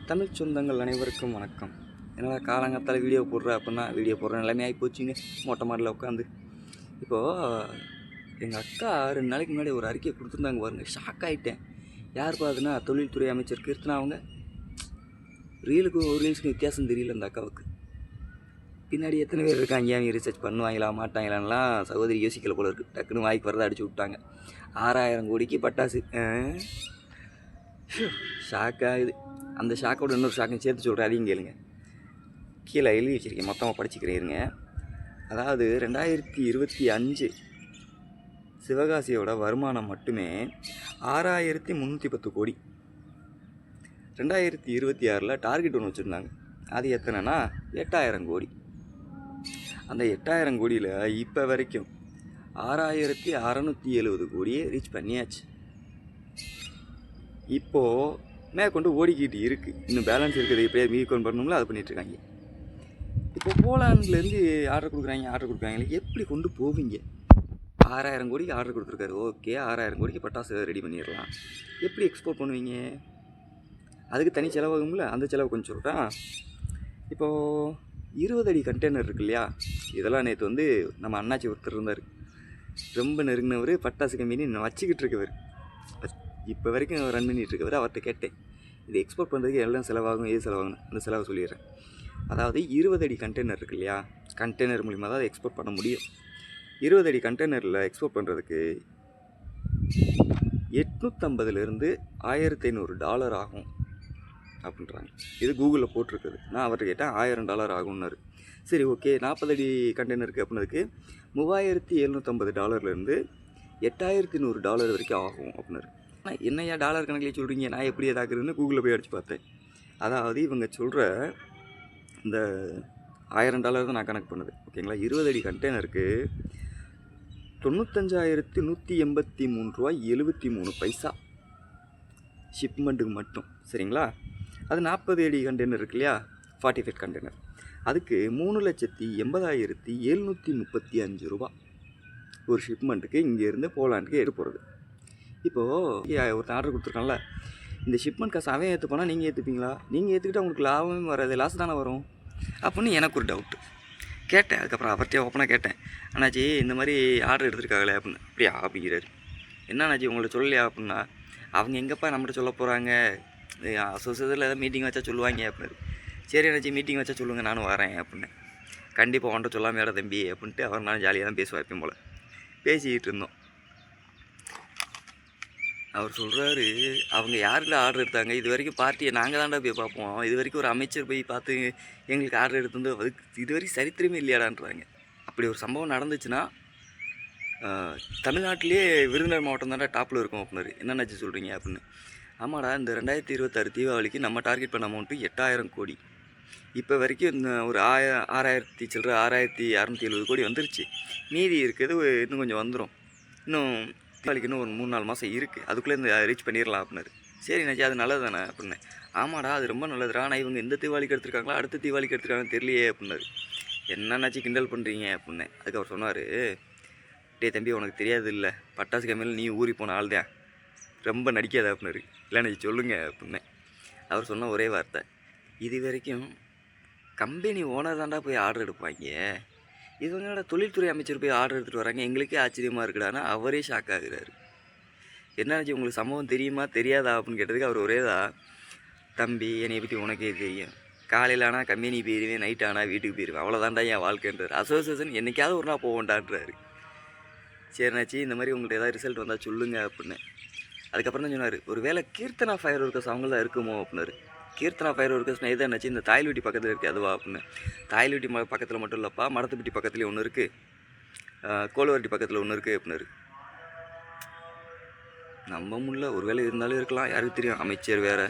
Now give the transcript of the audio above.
தமிழ் சொந்தங்கள் அனைவருக்கும் வணக்கம். என்னடா காலங்காத்தால் வீடியோ போடுற அப்படின்னா வீடியோ போடுற நிலைமை ஆகி போச்சுங்க. மொட்டை மாடலில் உட்காந்து இப்போது எங்கள் அக்கா 2 நாளைக்கு முன்னாடி ஒரு அறிக்கை கொடுத்துருந்தாங்க பாருங்க. ஷாக் ஆகிட்டேன். யார் பார்த்துன்னா தொழில்துறை அமைச்சர் கீர்த்தனா. அவங்க ரீலுக்கும் ஒரு ரீல்ஸுக்கும் வித்தியாசம் தெரியல அந்த அக்காவுக்கு. பின்னாடி எத்தனை பேர் இருக்காங்க, அவங்க ரிசர்ச் பண்ணுவாங்களா மாட்டாங்களான்லாம் சகோதரி யோசிக்கல போல இருக்குது. டக்குன்னு வாய்க்கு வரதை அடிச்சு விட்டாங்க. 6000 கோடிக்கு பட்டாசு. ஷாக் ஆகுது. அந்த ஷாக்கோட இன்னொரு ஷாக்கையும் சேர்த்து சொல்கிறேன், அதையும் கேளுங்க. கீழே எழுதி வச்சுருக்கேன், மொத்தமாக படிச்சுக்கிறேங்க. அதாவது 2025 சிவகாசியோட வருமானம் மட்டுமே 6310 கோடி. 2026 டார்கெட் ஒன்று வச்சுருந்தாங்க. அது எத்தனைனா 8000 கோடி. அந்த 8000 கோடியில் இப்போ வரைக்கும் 6670 கோடியே ரீச் பண்ணியாச்சு. இப்போது மேற்கொண்டு ஓடிக்கிட்டு இருக்குது. இன்னும் பேலன்ஸ் இருக்குது, எப்படியா மீக்கொண்டு பண்ணணும்ல, அதை பண்ணிகிட்ருக்காங்க. இப்போ போலாண்ட்லேருந்து ஆர்டர் கொடுக்குறாங்க. எப்படி கொண்டு போவீங்க? 6000 கோடிக்கு ஆர்டர் கொடுத்துருக்காரு. ஓகே, 6000 கோடிக்கு பட்டாசு ரெடி பண்ணிடலாம். எப்படி எக்ஸ்போர்ட் பண்ணுவீங்க? அதுக்கு தனி செலவாகும்ல, அந்த செலவு கொஞ்சம் சொல்கிறேன். இப்போது 20 அடி கண்டெய்னர் இருக்கு இல்லையா, இதெல்லாம் நேற்று நம்ம அண்ணாச்சி ஒருத்தர் இருந்தார், ரொம்ப நெருங்கினவர், பட்டாசு கம்பெனி வச்சுக்கிட்டு இருக்கவர், இப்போ வரைக்கும் ரன் பண்ணிகிட்டு இருக்கவர். அவர்கிட்ட கேட்டேன், இது எக்ஸ்போர்ட் பண்ணுறதுக்கு எல்லாம் செலவாகும், எது செலவாகணும், அந்த செலவை சொல்லிடுறேன். அதாவது 20 அடி கண்டெய்னர் இருக்கு இல்லையா, கண்டெய்னர் மூலிமா தான் எக்ஸ்போர்ட் பண்ண முடியும். 20 அடி கண்டெய்னரில் எக்ஸ்போர்ட் பண்ணுறதுக்கு $850 $1500 ஆகும் அப்படின்றாங்க. இது கூகுளில் போட்டிருக்குது. நான் அவர்கிட்ட கேட்டேன், $1000 ஆகும்னாரு. சரி, ஓகே, 40 அடி கண்டெய்னருக்கு அப்படின்னதுக்கு $3750 $8100 வரைக்கும் ஆகும் அப்படின்னாரு. என்னையா டாலர் கணக்கில் சொல்கிறீங்க, நான் எப்படி எதாக்குறதுன்னு கூகுளில் போய் அடித்து பார்த்தேன். அதாவது இவங்க சொல்கிற இந்த $1000 தான் நான் கணக்கு பண்ணுது, ஓகேங்களா. 20 அடி கண்டெய்னருக்கு $95,183.73 ஷிப்மெண்ட்டுக்கு மட்டும், சரிங்களா. அது 40 அடி கண்டெய்னர் இருக்கு இல்லையா, 40 ஃபீட் கண்டெய்னர், அதுக்கு $3,80,735 ஒரு ஷிப்மெண்ட்டுக்கு இங்கேருந்து போலாண்டுக்கு எடுத்து போகிறது. இப்போது ஒருத்தர் ஆர்டர் கொடுத்துருக்கான்ல, இந்த ஷிப்மெண்ட் காசு அவன் ஏற்றுப்பானா, நீங்கள் ஏற்றுப்பீங்களா? நீங்கள் ஏற்றுக்கிட்டால் உங்களுக்கு லாபமே வராது, லாஸ் தானே வரும் அப்படின்னு எனக்கு ஒரு டவுட்டு. கேட்டேன். அதுக்கப்புறம் அவர்கிட்ட ஓப்பனாக கேட்டேன், அண்ணாச்சி இந்த மாதிரி ஆர்டர் எடுத்துருக்காங்களே அப்படின்னு. அப்படியா அப்படிங்கிறாரு. என்ன அண்ணாச்சி உங்களை சொல்லலையா அப்படின்னா, அவங்க எங்கப்பா நம்மகிட்ட சொல்ல போகிறாங்க, அசோசியேஷனில் ஏதாவது மீட்டிங் வச்சா சொல்லுவாங்க அப்படின்னு. சரி அண்ணாச்சி, மீட்டிங் வச்சா சொல்லுங்கள், நானும் வரேன் அப்படின்னு. கண்டிப்பாக அவன்கிட்ட சொல்லாமையாட தம்பி அப்படின்ட்டு அவர் நானும் ஜாலியாக தான் பேசுவேன் எப்பயும் போல். பேசிக்கிட்டு இருந்தோம். அவர் சொல்கிறாரு, அவங்க யாருல ஆர்டர் எடுத்தாங்க, இது வரைக்கும் பார்ட்டியை நாங்கள் தாண்டா போய் பார்ப்போம், இது வரைக்கும் ஒரு அமைச்சர் போய் பார்த்து எங்களுக்கு ஆர்டர் எடுத்து அதுக்கு இது வரைக்கும் சரித்திரமே இல்லையாடான்றாங்க. அப்படி ஒரு சம்பவம் நடந்துச்சுன்னா தமிழ்நாட்டிலே விருதுநகர் மாவட்டம் தாண்டா டாப்பில் இருக்கும் அப்படின்னாரு. என்னென்னாச்சு சொல்கிறீங்க அப்படின்னு. ஆமாடா, இந்த 2026 தீபாவளிக்கு நம்ம டார்கெட் பண்ண அமௌண்ட்டு 8000 கோடி. இப்போ வரைக்கும் இந்த ஒரு 6670 கோடி வந்துருச்சு. மீதி இருக்கிறது இன்னும் கொஞ்சம் வந்துடும். இன்னும் தீபாவளிக்கு இன்னும் ஒரு 3-4 மாதம் இருக்குது, அதுக்குள்ளே இந்த ரீச் பண்ணிடலாம் அப்படின்னாரு. சரி நினச்சி, அது நல்லது தானே அப்படின்னேன். ஆமாடா, அது ரொம்ப நல்லதுடா, ஆனால் இவங்க இந்த தீபாவளிக்கு எடுத்துருக்காங்களா அடுத்த தீபாவளிக்கு எடுத்துருக்காங்கன்னு தெரியலையே அப்படின்னாரு. என்னன்னாச்சு கிண்டல் பண்ணுறீங்க அப்படின்னேன். அதுக்கு அவர் சொன்னார், டே தம்பி, உனக்கு தெரியாது இல்லை, பட்டாசு கம்பெனியில் நீ ஊறி போன ஆள் தான், ரொம்ப நடிக்காத அப்படின்னாரு. இல்லைன்னு சொல்லுங்கள் அப்படின்னேன். அவர் சொன்ன ஒரே வார்த்தை, இது வரைக்கும் கம்பெனி ஓனர் தாண்டா போய் ஆர்டர் எடுப்பாங்க, இவங்களோட தொழில்துறை அமைச்சர் போய் ஆர்டர் எடுத்துகிட்டு வராங்க, எங்களுக்கே ஆச்சரியமாக இருக்குடான்னா அவரே ஷாக் ஆகுறாரு. என்னாச்சு உங்களுக்கு சம்பவம் தெரியுமா தெரியாதா அப்படின்னு கேட்டதுக்கு அவர் ஒரே தான், தம்பி என்னை பற்றி உனக்கே தெரியும், காலையில் ஆனால் கம்பெனி போயிடுவேன், நைட் ஆனால் வீட்டுக்கு போயிடுவேன், அவ்வளோதாண்டா என் வாழ்க்கைன்றார். அசோசியேஷன் என்றைக்காவது ஒரு நாள் போவோண்டான்றாரு. சரினாச்சு, இந்த மாதிரி உங்கள்கிட்ட ஏதாவது ரிசல்ட் வந்தால் சொல்லுங்கள் அப்படின்னு. அதுக்கப்புறம் தான் சொன்னார், ஒரு வேளை கீர்த்தனா ஃபயர் ஒர்க்கர்ஸ் அவங்க தான் இருக்குமோ அப்படின்னாரு. கீர்த்தனா ஃபயர் ஒர்க்கர்ஸ்னால் எது என்னாச்சு, இந்த தாய்ல்வெட்டி பக்கத்தில் இருக்குது அதுவா அப்படின்னு. தாய்ல்வெட்டி பக்கத்தில் மட்டும் இல்லைப்பா, மடத்துப்பட்டி பக்கத்துலேயும் ஒன்று இருக்குது, கோலவரட்டி பக்கத்தில் ஒன்று இருக்குது அப்படின்னாரு. நம்ப முடியல. ஒரு வேளை இருந்தாலும் இருக்கலாம், யாருக்கு தெரியும், அமைச்சர் வேறு.